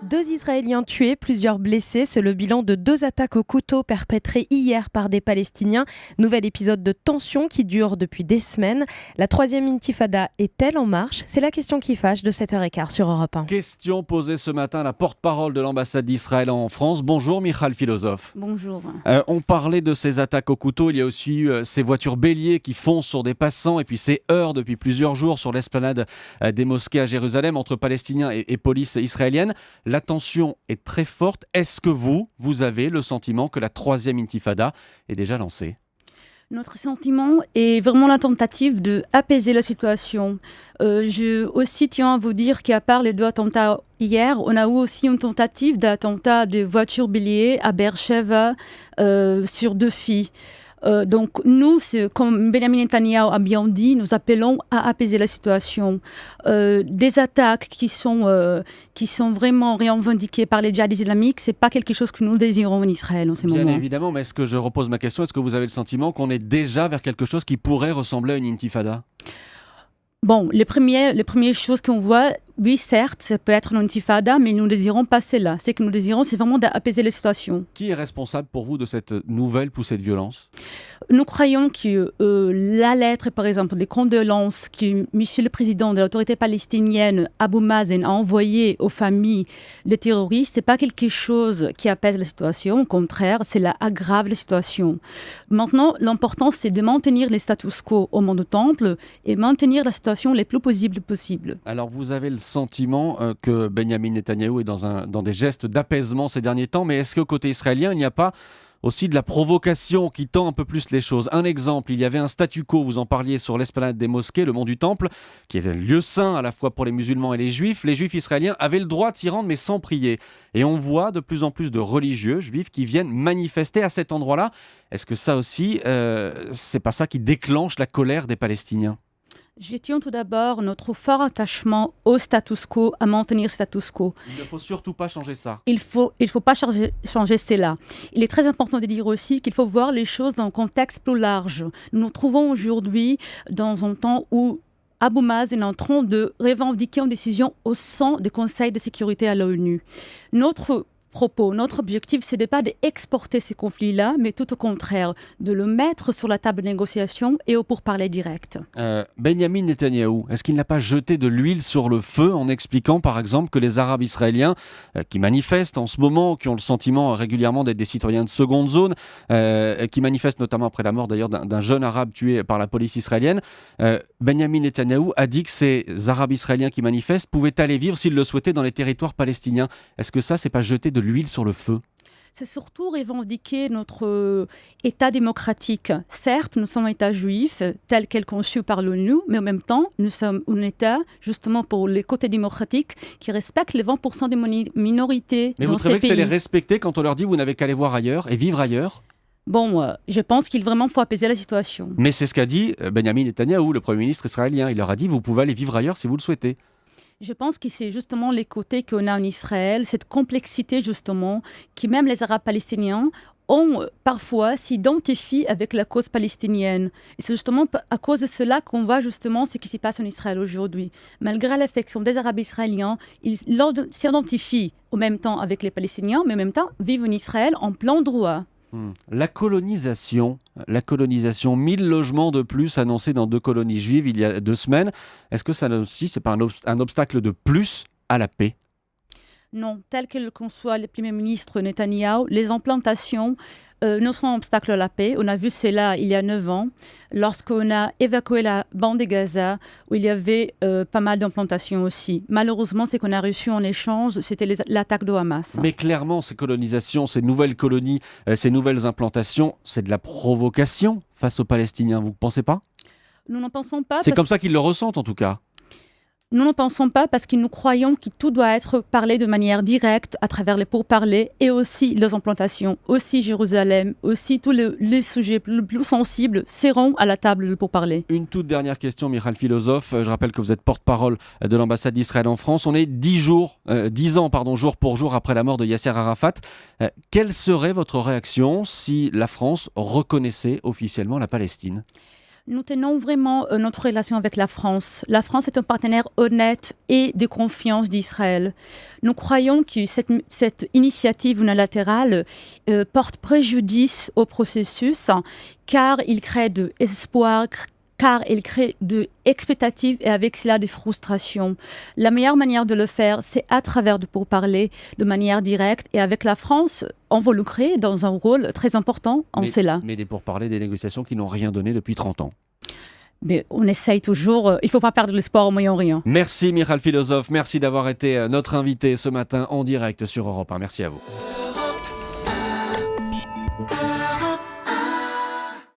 2 Israéliens tués, plusieurs blessés. C'est le bilan de 2 attaques au couteau perpétrées hier par des Palestiniens. Nouvel épisode de tension qui dure depuis des semaines. La 3e intifada est-elle en marche ? C'est la question qui fâche de 7h15 sur Europe 1. Question posée ce matin à la porte-parole de l'ambassade d'Israël en France. Bonjour Michal Philosophe. Bonjour. On parlait de ces attaques au couteau. Il y a aussi eu ces voitures béliers qui foncent sur des passants et puis ces heurts depuis plusieurs jours sur l'esplanade des mosquées à Jérusalem entre Palestiniens et police israélienne. La tension est très forte. Est-ce que vous avez le sentiment que la 3e intifada est déjà lancée ? Notre sentiment est vraiment la tentative d'apaiser la situation. Je aussi tiens à vous dire qu'à part les 2 attentats hier, on a eu aussi une tentative d'attentat de voitures béliers à Beersheva sur 2 filles. Donc nous, comme Benjamin Netanyahu a bien dit, nous appelons à apaiser la situation. Des attaques qui sont vraiment revendiquées par les djihadistes islamiques, c'est pas quelque chose que nous désirons en Israël en ce moment. Bien évidemment, mais est-ce que je repose ma question, est-ce que vous avez le sentiment qu'on est déjà vers quelque chose qui pourrait ressembler à une intifada ? Bon, les premières choses qu'on voit, oui, certes, ça peut être une intifada, mais nous ne désirons pas cela. Ce que nous désirons, c'est vraiment d'apaiser la situation. Qui est responsable pour vous de cette nouvelle poussée de violence ? Nous croyons que la lettre, par exemple, les condoléances que Monsieur le Président de l'autorité palestinienne, Abou Mazen, a envoyées aux familles des terroristes, ce n'est pas quelque chose qui apaise la situation. Au contraire, cela aggrave la situation. Maintenant, l'important, c'est de maintenir le status quo au monde temple et maintenir la situation le plus possible. Alors, vous avez le sentiment que Benjamin Netanyahu est dans des gestes d'apaisement ces derniers temps, mais est-ce qu'au côté israélien, il n'y a pas aussi de la provocation qui tend un peu plus les choses? Un exemple, il y avait un statu quo, vous en parliez, sur l'esplanade des mosquées, le mont du Temple, qui est un lieu saint à la fois pour les musulmans et les juifs. Les juifs israéliens avaient le droit de s'y rendre, mais sans prier. Et on voit de plus en plus de religieux juifs qui viennent manifester à cet endroit-là. Est-ce que ça aussi, c'est pas ça qui déclenche la colère des Palestiniens ? Je tiens tout d'abord notre fort attachement au status quo, à maintenir le status quo. Il ne faut surtout pas changer ça. Il faut pas changer cela. Il est très important de dire aussi qu'il faut voir les choses dans un contexte plus large. Nous nous trouvons aujourd'hui dans un temps où Abou Mazen est en train de revendiquer une décision au sein du Conseil de sécurité à l'ONU. Notre objectif, ce n'est pas d'exporter ces conflits-là, mais tout au contraire, de le mettre sur la table de négociation et au pourparlers direct. Benjamin Netanyahou, est-ce qu'il n'a pas jeté de l'huile sur le feu en expliquant, par exemple, que les Arabes israéliens qui manifestent en ce moment, qui ont le sentiment régulièrement d'être des citoyens de seconde zone, qui manifestent notamment après la mort d'ailleurs d'un jeune Arabe tué par la police israélienne, Benjamin Netanyahou a dit que ces Arabes israéliens qui manifestent pouvaient aller vivre, s'ils le souhaitaient, dans les territoires palestiniens. Est-ce que ça, c'est pas jeter de l'huile sur le feu ? C'est surtout revendiquer notre État démocratique. Certes, nous sommes un État juif, tel qu'elle conçu par l'ONU, mais en même temps, nous sommes un État, justement pour les côtés démocratiques, qui respecte les 20% des minorités mais dans ces pays. Mais vous trouvez que c'est les respecter quand on leur dit « vous n'avez qu'à aller voir ailleurs et vivre ailleurs » ? Bon, je pense qu'il vraiment faut apaiser la situation. Mais c'est ce qu'a dit Benjamin Netanyahou, le Premier ministre israélien. Il leur a dit « vous pouvez aller vivre ailleurs si vous le souhaitez ». Je pense que c'est justement les côtés qu'on a en Israël, cette complexité justement, qui même les Arabes palestiniens ont parfois s'identifient avec la cause palestinienne. Et c'est justement à cause de cela qu'on voit justement ce qui se passe en Israël aujourd'hui. Malgré l'affection des Arabes israéliens, ils s'identifient au même temps avec les Palestiniens, mais en même temps vivent en Israël en plein droit. La colonisation, 1000 logements de plus annoncés dans 2 colonies juives il y a 2 semaines. Est-ce que ça aussi, c'est pas un obstacle de plus à la paix ? Non, tel que le conçoit le Premier ministre Netanyahou, les implantations ne sont un obstacle à la paix. On a vu cela il y a 9 ans, lorsqu'on a évacué la bande de Gaza, où il y avait pas mal d'implantations aussi. Malheureusement, ce qu'on a reçu en échange, c'était l'attaque de Hamas. Mais clairement, ces colonisations, ces nouvelles colonies, ces nouvelles implantations, c'est de la provocation face aux Palestiniens, vous ne pensez pas ? Nous n'en pensons pas. C'est comme ça qu'ils le ressentent en tout cas. Nous ne pensons pas parce que nous croyons que tout doit être parlé de manière directe à travers les pourparlers et aussi les implantations, aussi Jérusalem, aussi tous les sujets les plus sensibles seront à la table de pourparlers. Une toute dernière question, Michal Philosophe. Je rappelle que vous êtes porte-parole de l'ambassade d'Israël en France. On est 10 ans, jour pour jour après la mort de Yasser Arafat. Quelle serait votre réaction si la France reconnaissait officiellement la Palestine ? Nous tenons vraiment notre relation avec la France. La France est un partenaire honnête et de confiance d'Israël. Nous croyons que cette initiative unilatérale porte préjudice au processus car il crée de l'espoir, car il crée de expectatives et avec cela des frustrations. La meilleure manière de le faire, c'est à travers de pourparlers de manière directe et avec la France involucrée dans un rôle très important en cela. Mais des pourparlers, des négociations qui n'ont rien donné depuis 30 ans. Mais on essaye toujours, il ne faut pas perdre l'espoir au Moyen-Orient. Merci Michal Philosophe, merci d'avoir été notre invité ce matin en direct sur Europe 1. Merci à vous.